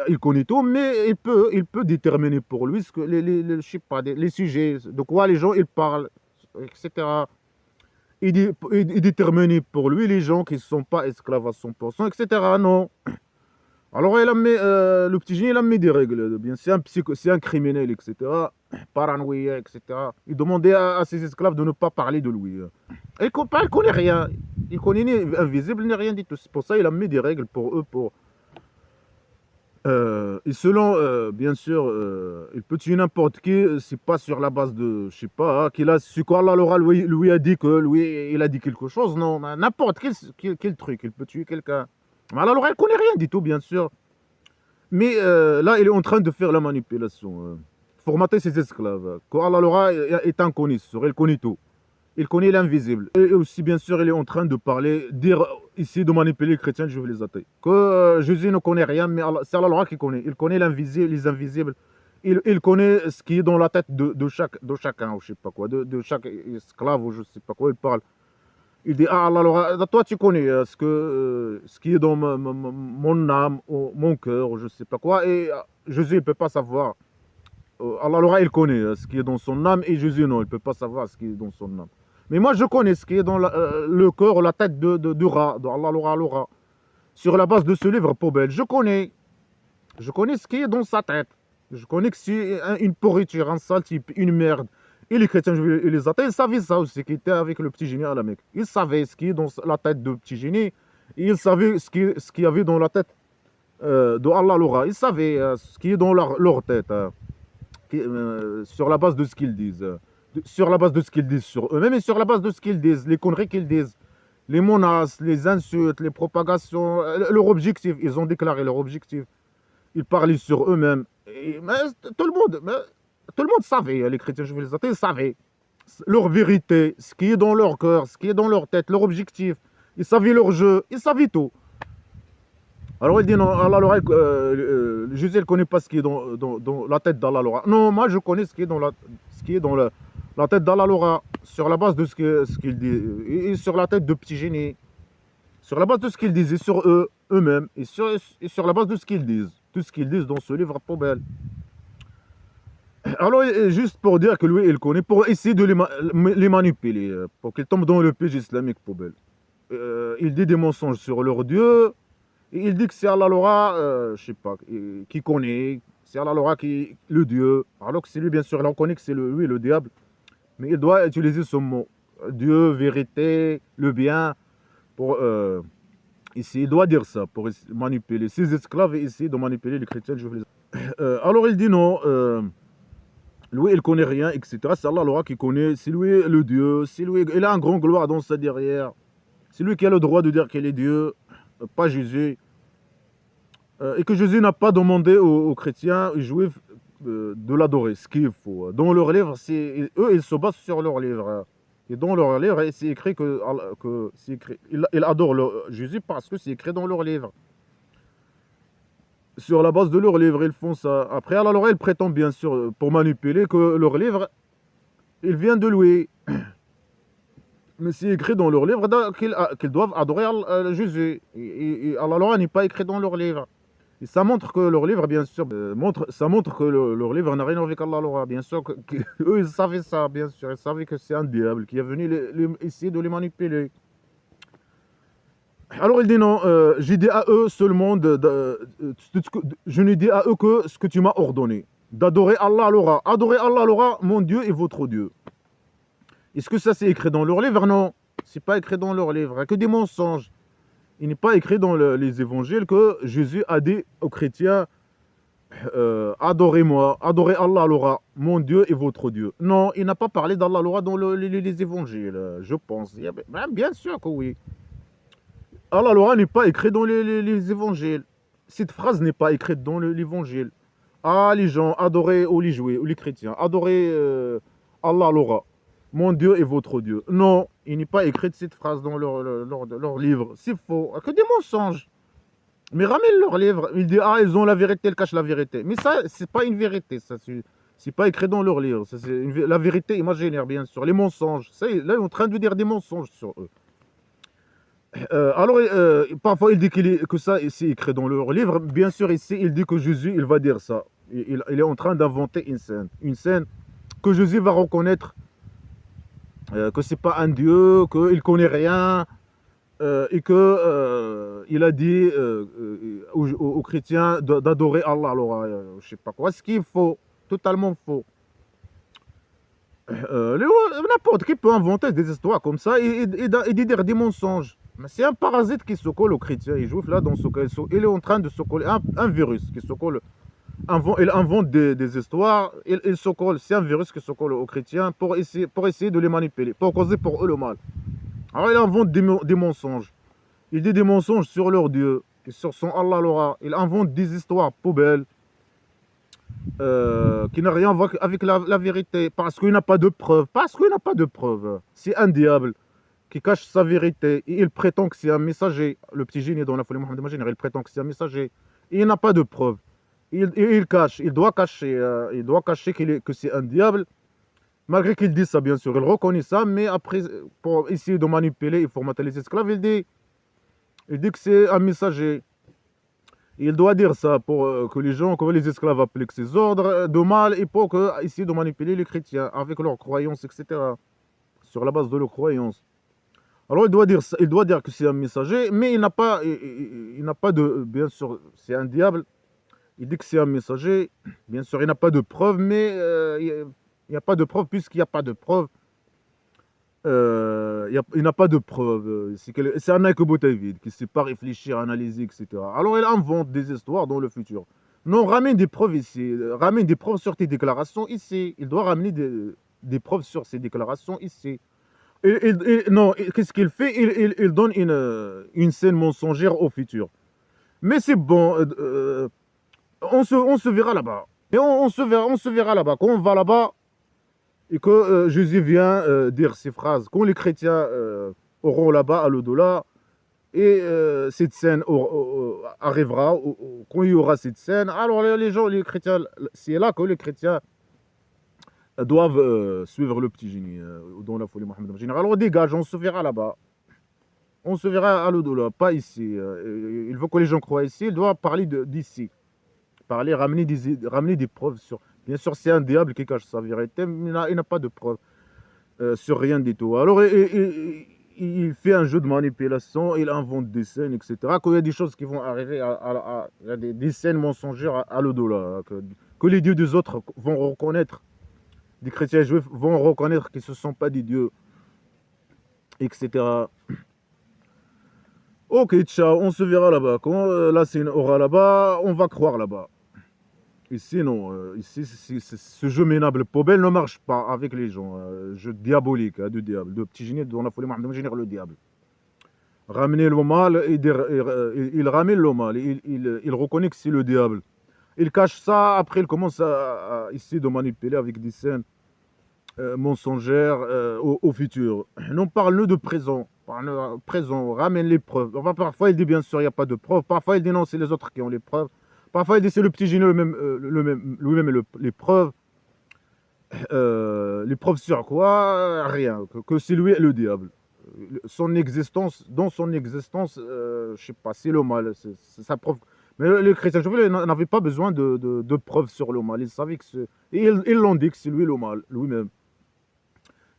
il connaît tout, mais il peut déterminer pour lui ce que je sais pas, les sujets, de quoi les gens ils parlent, etc. Il détermine pour lui les gens qui ne sont pas esclaves à 100%, etc. Non. Alors le petit génie, il a mis des règles. Bien, c'est un criminel, etc. Paranoïa, etc. Il demandait à ses esclaves de ne pas parler de lui. Il ne connaît rien. Il connaît ni invisible ni rien du tout. C'est pour ça qu'il a mis des règles pour eux. Et selon, bien sûr, il peut tuer n'importe qui. C'est pas sur la base de, je sais pas, qu'il a su quoi Allah lui a dit que lui, il a dit quelque chose. Non, n'importe quel truc. Il peut tuer quelqu'un. Mais Allah ne connaît rien du tout, bien sûr. Mais là, il est en train de faire la manipulation. Formater ses esclaves. Quand Allah est un connaisseur, il connaît tout. Il connaît l'invisible. Et aussi, bien sûr, il est en train de parler, dire ici de manipuler les chrétiens, je vais les attaquer. Que Jésus ne connaît rien, mais c'est Allah qui connaît. Il connaît l'invisible, les invisibles. Il connaît ce qui est dans la tête de chacun, ou je sais pas quoi, de chaque esclave, ou je sais pas quoi, il parle. Il dit, ah Allah, toi tu connais ce qui est dans mon âme, ou mon cœur, ou je sais pas quoi, et Jésus, il peut pas savoir. Allah, il connaît ce qui est dans son âme, et Jésus, non, il peut pas savoir ce qui est dans son âme. Mais moi, je connais ce qui est dans le cœur, la tête du rat, de Allah, sur la base de ce livre poubelle. Je connais ce qui est dans sa tête. Je connais que c'est une pourriture, un sale type, une merde. Et les chrétiens et les athées, ils savaient ça aussi, qui était avec le petit génie à la Mecque. Ils savaient ce qui est dans la tête du petit génie, et ils savaient ce qu'il y avait dans la tête de Allah. Ils savaient ce qui est dans leur tête, sur la base de ce qu'ils disent. Sur la base de ce qu'ils disent sur eux-mêmes et sur la base de ce qu'ils disent, les conneries qu'ils disent, les menaces, les insultes, les propagations, leur objectif. Ils ont déclaré leur objectif. Ils parlaient sur eux-mêmes. Mais tout le monde savait, les chrétiens juifs et les athées, ils savaient leur vérité, ce qui est dans leur cœur, ce qui est dans leur tête, leur objectif. Ils savaient leur jeu, ils savaient tout. Alors il dit non, Allah, Jésus ne connaît pas ce qui est dans la tête d'Allah. Non, moi je connais ce qui est dans la tête d'Allah, sur la base de ce qu'il dit, et sur la tête de petit génie, sur la base de ce qu'ils disent, et sur eux-mêmes, et sur la base de ce qu'ils disent, tout ce qu'ils disent dans ce livre poubelle. Alors, juste pour dire que lui, il connaît, pour essayer de les manipuler, pour qu'ils tombent dans le piège islamique poubelle. Il dit des mensonges sur leur Dieu, et il dit que c'est Allah, je sais pas, qui connaît, c'est Allah qui le Dieu, alors que c'est lui, bien sûr, il en connaît que c'est lui, le diable. Mais il doit utiliser ce mot, Dieu, vérité, le bien, pour ici, il doit dire ça, pour manipuler ses esclaves et essayer de manipuler les chrétiens. Alors il dit non, lui il connaît rien, etc. C'est Allah qui connaît, c'est lui le Dieu, c'est lui, il a un grand gloire dans sa derrière. C'est lui qui a le droit de dire qu'il est Dieu, pas Jésus. Et que Jésus n'a pas demandé aux chrétiens, aux juifs, de l'adorer, ce qu'il faut. Dans leur livre, eux, ils se basent sur leur livre. Et dans leur livre, c'est écrit ils adorent Jésus parce que c'est écrit dans leur livre. Sur la base de leur livre, ils font ça. Après, alors, ils prétendent bien sûr, pour manipuler, que leur livre, il vient de lui. Mais c'est écrit dans leur livre qu'ils doivent adorer Jésus. Et Allah n'est pas écrit dans leur livre. Et ça montre que leur livre, bien sûr, ça montre que leur livre n'a rien avec Allah. Bien sûr, eux, ils savaient ça, bien sûr. Ils savaient que c'est un diable qui est venu essayer de les manipuler. Alors il dit non, j'ai dit à eux seulement, je ne dis à eux que ce que tu m'as ordonné, d'adorer Allah. Adorer Allah, mon Dieu et votre Dieu. Est-ce que ça c'est écrit dans leur livre? Non, c'est pas écrit dans leur livre, il n'y a que des mensonges. Il n'est pas écrit dans les évangiles que Jésus a dit aux chrétiens adorez-moi, adorez Allah alors, mon Dieu et votre Dieu. Non, il n'a pas parlé d'Allah alors dans les évangiles, je pense. Bien sûr que oui. Allah alors n'est pas écrit dans les évangiles. Cette phrase n'est pas écrite dans l'évangile. Ah, les gens, adorez ou les jouets, ou les chrétiens, adorez Allah alors, mon Dieu et votre Dieu. Non, il n'est pas écrit cette phrase dans leur livre. C'est faux. Que des mensonges. Mais ramène leur livre, ils disent ah ils ont la vérité, ils cachent la vérité. Mais ça, c'est pas une vérité, ça c'est pas écrit dans leur livre. Ça, c'est la vérité imaginaire, bien sûr. Les mensonges, ça, là ils sont en train de dire des mensonges sur eux. Alors parfois il dit que ça c'est écrit dans leur livre. Bien sûr ici il dit que Jésus il va dire ça. Il est en train d'inventer une scène que Jésus va reconnaître que c'est pas un dieu, qu'il connaît rien. Et que il a dit aux chrétiens d'adorer Allah. Alors, je sais pas quoi. Ce qui est faux, totalement faux. N'importe qui peut inventer des histoires comme ça et dire des mensonges. Mais c'est un parasite qui se colle aux chrétiens. Et juifs là, dans ce cas, il est en train de se coller un virus qui se colle. Il invente des histoires. Il se colle. C'est un virus qui se colle aux chrétiens pour essayer de les manipuler, pour causer pour eux le mal. Alors il invente des mensonges. Il dit des mensonges sur leur Dieu, et sur son Allah Laura. Il invente des histoires poubelles qui n'ont rien à voir avec la vérité. Parce qu'il n'a pas de preuves. Parce qu'il n'a pas de preuves. C'est un diable qui cache sa vérité. Et il prétend que c'est un messager. Le petit génie dans la folie Mohammed imaginaire, il prétend que c'est un messager. Et il n'a pas de preuves. Il cache. Il doit cacher que c'est un diable. Malgré qu'il dise ça, bien sûr, il reconnaît ça, mais après, pour essayer de manipuler et formater les esclaves, il dit que c'est un messager. Il doit dire ça pour que les gens, que les esclaves appliquent ses ordres de mal et pour essayer de manipuler les chrétiens avec leurs croyances, etc. Sur la base de leurs croyances. Alors il doit dire ça, il doit dire que c'est un messager, mais il n'a pas de, bien sûr, c'est un diable. Il dit que c'est un messager, bien sûr, il n'a pas de preuves, mais il n'y a pas de preuve, puisqu'il n'y a pas de preuve. Il n'a pas de preuve. C'est un vide qui ne sait pas réfléchir, analyser, etc. Alors il invente des histoires dans le futur. Non, ramène des preuves ici. Ramène des preuves sur tes déclarations ici. Il doit ramener des preuves sur ses déclarations ici. Non, qu'est-ce qu'il fait? Il donne une scène mensongère au futur. Mais c'est bon. On se verra là-bas. Et on se verra là-bas. Quand on va là-bas, et que Jésus vient dire ces phrases, quand les chrétiens auront là-bas à l'au-delà, et cette scène arrivera, quand il y aura cette scène, alors les gens, les chrétiens, c'est là que les chrétiens doivent suivre le petit génie dans la folie Mohammed. Alors dégage, on se verra là-bas. On se verra à l'au-delà, pas ici. Il veut que les gens croient ici, il doit parler d'ici. Ramener des preuves sur... Bien sûr, c'est un diable qui cache sa vérité, mais il n'a pas de preuves sur rien du tout. Alors, il fait un jeu de manipulation, il invente des scènes, etc. Quand il y a des choses qui vont arriver, il y a des scènes mensongères à l'au-delà, que les dieux des autres vont reconnaître, des chrétiens juifs vont reconnaître qu'ils ne sont pas des dieux, etc. Ok, ciao, on se verra là-bas. Quand la scène aura là-bas, on va croire là-bas. Ici, non. Ici, ce jeu minable poubelle ne marche pas avec les gens. Jeu diabolique, de diable. De petit génie, dans la folie, Mohammed génère le diable. Ramener le mal, il ramène le mal. Il reconnaît que c'est le diable. Il cache ça, après il commence à essayer de manipuler avec des scènes mensongères au futur. Non, parle-nous de présent. Parle présent, ramène les preuves. Enfin, parfois, il dit bien sûr, il n'y a pas de preuves. Parfois, il dit non, c'est les autres qui ont les preuves. Parfois, il dit c'est le petit génie lui-même les preuves. Les preuves sur quoi? Rien. Que c'est lui le diable. Son existence, dans son existence, je sais pas, c'est le mal. Ça prouve. Mais les chrétiens, je veux n'avaient pas besoin de preuves sur le mal. Ils savaient que c'est. Et ils l'ont dit que c'est lui le mal, lui-même.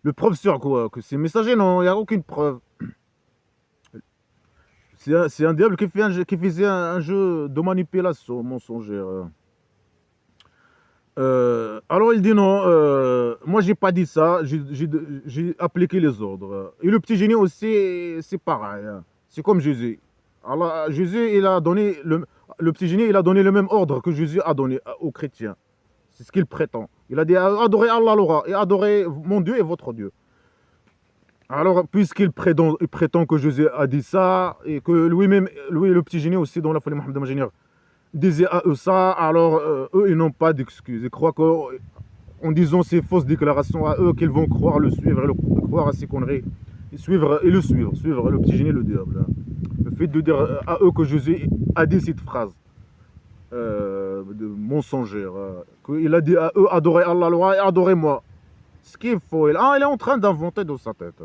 Le preuve sur quoi? Que c'est messager? Non, il n'y a aucune preuve. C'est un diable qui faisait un jeu de manipulation mensongère. Alors il dit non, moi j'ai pas dit ça, j'ai appliqué les ordres. Et le petit génie aussi, c'est pareil. C'est comme Jésus. Alors Jésus, il a donné le petit génie, il a donné le même ordre que Jésus a donné aux chrétiens. C'est ce qu'il prétend. Il a dit adorez Allah l'aura et adorez mon Dieu et votre Dieu. Alors, il prétend que Jésus a dit ça, et que lui-même, lui, le petit génie aussi, dans la folie Mohammed Majinir, disait à eux ça, alors eux, ils n'ont pas d'excuses. Ils croient qu'en disant ces fausses déclarations à eux, qu'ils vont croire le suivre, croire à ces conneries, suivre le petit génie, le diable. Le fait de dire à eux que Jésus a dit cette phrase mensongère, qu'il a dit à eux adorez Allah l'aura et adorez-moi. Ce qu'il faut, il est en train d'inventer dans sa tête.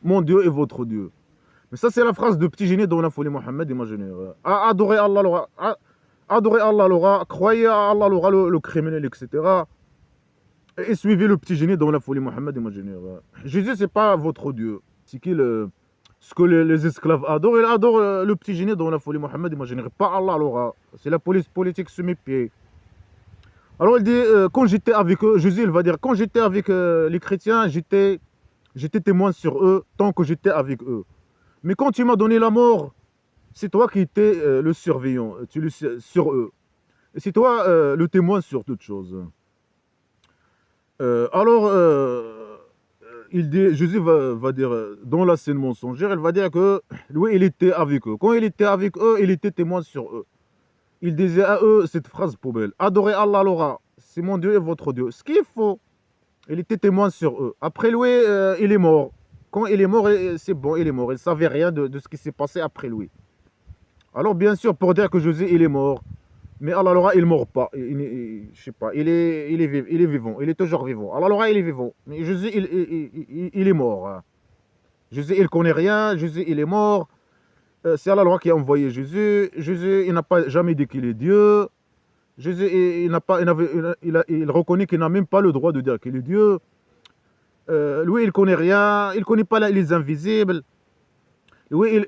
Mon Dieu est votre Dieu. Mais ça, c'est la phrase de petit génie dans la folie Mohammed, imaginez. Adorez Allah l'aura, adorez Allah l'aura, croyez à Allah l'aura, le criminel, etc. Et suivez le petit génie dans la folie Mohammed, imaginez. Jésus, c'est pas votre Dieu. C'est ce que les esclaves adorent. Ils adorent le petit génie dans la folie Mohammed, imaginez. Pas Allah l'aura. C'est la police politique sous mes pieds. Alors il dit, quand j'étais avec eux, Jésus il va dire, quand j'étais avec les chrétiens, j'étais témoin sur eux tant que j'étais avec eux. Mais quand tu m'as donné la mort, c'est toi qui étais le surveillant sur eux. Et c'est toi le témoin sur toute chose. Alors, Jésus va dire, dans la scène mensongère, il va dire que lui, il était avec eux. Quand il était avec eux, il était témoin sur eux. Il disait à eux cette phrase poubelle. Adorez Allah l'aura, c'est mon Dieu et votre Dieu. Ce qu'il faut, il était témoin sur eux. Après lui, il est mort. Quand il est mort, c'est bon, il est mort. Il ne savait rien de ce qui s'est passé après lui. Alors bien sûr, pour dire que Jésus, il est mort. Mais Allah l'aura, il ne mort pas. Je sais pas, il est vivant. Il est toujours vivant. Allah l'aura, il est vivant. Mais Jésus, il est mort. Jésus, il ne connaît rien. Jésus, il est mort. C'est Allah qui a envoyé Jésus. Jésus, il n'a pas jamais dit qu'il est Dieu. Jésus, il reconnaît qu'il n'a même pas le droit de dire qu'il est Dieu. Lui, il ne connaît rien. Il ne connaît pas les invisibles. Lui,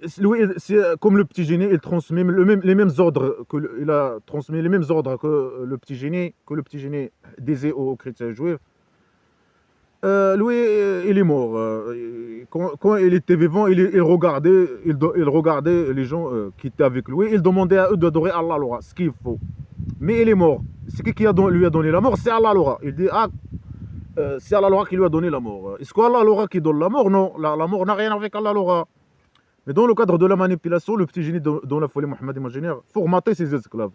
c'est comme le petit génie, il transmet les mêmes ordres il a transmis les mêmes ordres que le petit génie disait aux chrétiens juifs. Lui, il est mort. Quand il était vivant, il regardait les gens qui étaient avec lui. Il demandait à eux d'adorer Allah l'aura, ce qu'il faut. Mais il est mort. C'est qui lui a donné la mort? C'est Allah l'aura. Il dit, c'est Allah l'aura qui lui a donné la mort. Est-ce qu'Allah l'aura qui donne la mort? Non, la mort n'a rien avec Allah l'aura. Mais dans le cadre de la manipulation, le petit génie dans la folie Mohammed imaginaire formatait ses esclaves.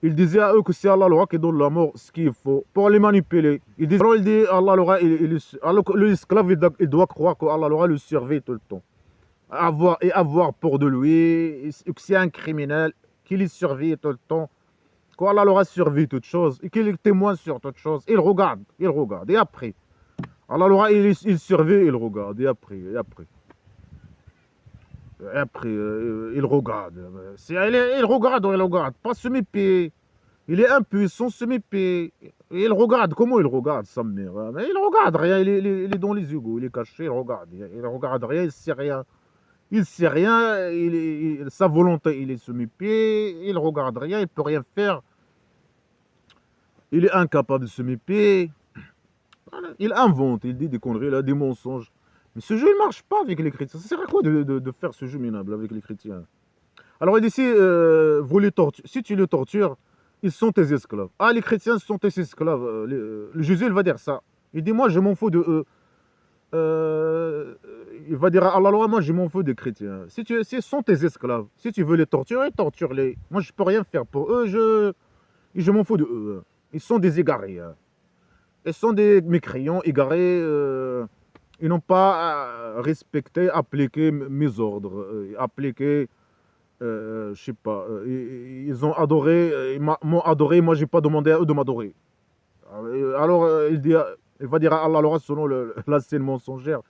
Il disait à eux que c'est Allah l'aura qui donne la mort, ce qu'il faut, pour les manipuler. Il dit Allah l'aura, l'esclave, il doit croire que Allah l'aura le surveille tout le temps. Avoir peur de lui, que c'est un criminel, qu'il est surveillé tout le temps, qu'Allah l'aura surveille toute chose, et qu'il est témoin sur toute chose. Il regarde, et après. Allah l'aura, il surveille, il regarde, et après. Et après, il regarde. Il regarde. Pas se mépier. Il est impuissant, se mépier. Il regarde. Comment il regarde, sa mère? Mais il regarde rien. Il est dans les égouts. Il est caché. Il regarde. Il regarde rien. Il sait rien. Il sait rien. Sa volonté, il est se mépier. Il regarde rien. Il peut rien faire. Il est incapable de se mépier. Il invente. Il dit des conneries, il a des mensonges. Mais ce jeu, il ne marche pas avec les chrétiens. Ça sert à quoi de faire ce jeu minable avec les chrétiens? Alors, il dit, si tu les tortures, ils sont tes esclaves. Ah, les chrétiens sont tes esclaves. Jésus, il va dire ça. Il dit, moi, je m'en fous de eux. Il va dire à Allah, moi, je m'en fous des chrétiens. Si sont tes esclaves, si tu veux les torturer, torture-les. Moi, je ne peux rien faire pour eux. Je m'en fous de eux. Ils sont des égarés. Ils sont des mécréants, égarés. Ils n'ont pas respecté, appliqué mes ordres, appliqué, je sais pas, ils ont adoré, ils m'ont adoré, moi j'ai pas demandé à eux de m'adorer. Alors il va dire à Allah l'aura selon la scène mensongère,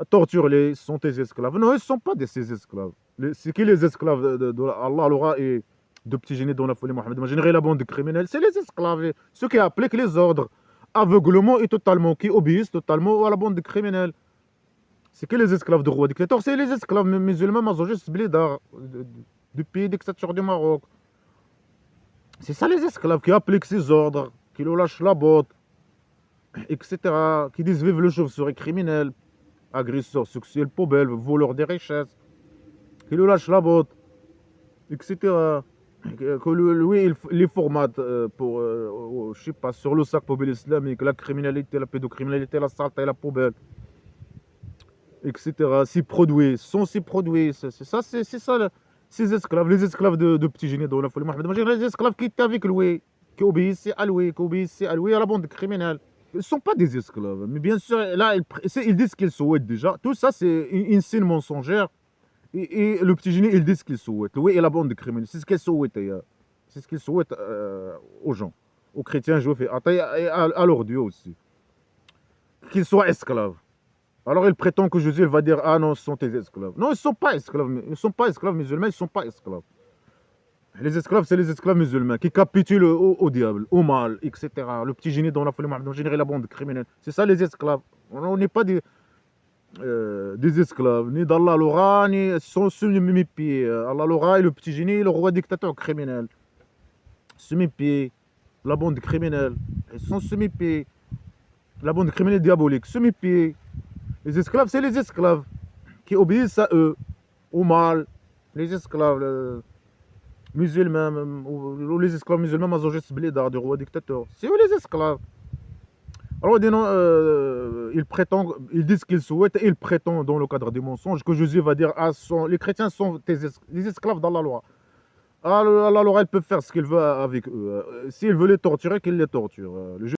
torture-les, sont tes esclaves. Non, ils ne sont pas ses esclaves. C'est qui les esclaves de Allah l'aura et de petits génies dans la folie Mohammed? Générer la bande de criminels, c'est les esclaves, ceux qui appliquent les ordres aveuglement et totalement, qui obéissent totalement à la bande de criminels. C'est que les esclaves de roi dictateur, c'est les esclaves musulmans masochistes blédards du pays dictature du Maroc. C'est ça les esclaves qui appliquent ces ordres, qui le lâchent la botte, etc. Qui disent vive le chauve-souris criminel, agresseur sexuel, poubelle, voleur des richesses, qui le lâchent la botte. etc. Que lui, il les formate pour, je sais pas, sur le sac poubelle islamique, la criminalité, la pédocriminalité, la saleté, la poubelle, etc. Ces produits, sont ces produits, c'est ça, c'est ça, ces esclaves, les esclaves de petit génie dans la folie Mohamed Majid, les esclaves qui étaient avec lui, qui obéissaient à lui, à la bande criminelle. Ils ne sont pas des esclaves, mais bien sûr, là, ils disent qu'ils souhaitent déjà. Tout ça, c'est une scène mensongère. Et le petit génie, il dit ce qu'il souhaite. Oui, et la bande criminelle, c'est ce qu'il souhaite. C'est ce qu'il souhaite aux gens, aux chrétiens, juifs et athées, et à leur Dieu aussi. Qu'ils soient esclaves. Alors il prétend que Jésus va dire: ah non, ce sont tes esclaves. Non, ils ne sont pas esclaves. Ils ne sont pas esclaves musulmans, ils ne sont pas esclaves. Les esclaves, c'est les esclaves musulmans qui capitulent au diable, au mal, etc. Le petit génie dans la folie Mohamed, générer la bande criminelle. C'est ça les esclaves. On n'est pas des esclaves, ni d'Allah Laura, ni sont sous mes pieds. Allah Laura est le petit génie, le roi dictateur criminel. Sous mes pieds, la bande criminelle. Ils sont sous mes pieds. La bande criminelle diabolique, sous mes pieds. Les esclaves, c'est les esclaves qui obéissent à eux, au mal. Les esclaves musulmans, ou les esclaves musulmans, mazogis blédard du roi dictateur. C'est eux les esclaves. Alors, ils disent qu'ils souhaitent, et ils prétendent, dans le cadre des mensonges, que Jésus va dire: ah, les chrétiens sont des esclaves dans la loi. Ah, la loi, elle peut faire ce qu'il veut avec eux. S'il veut les torturer, qu'il les torture.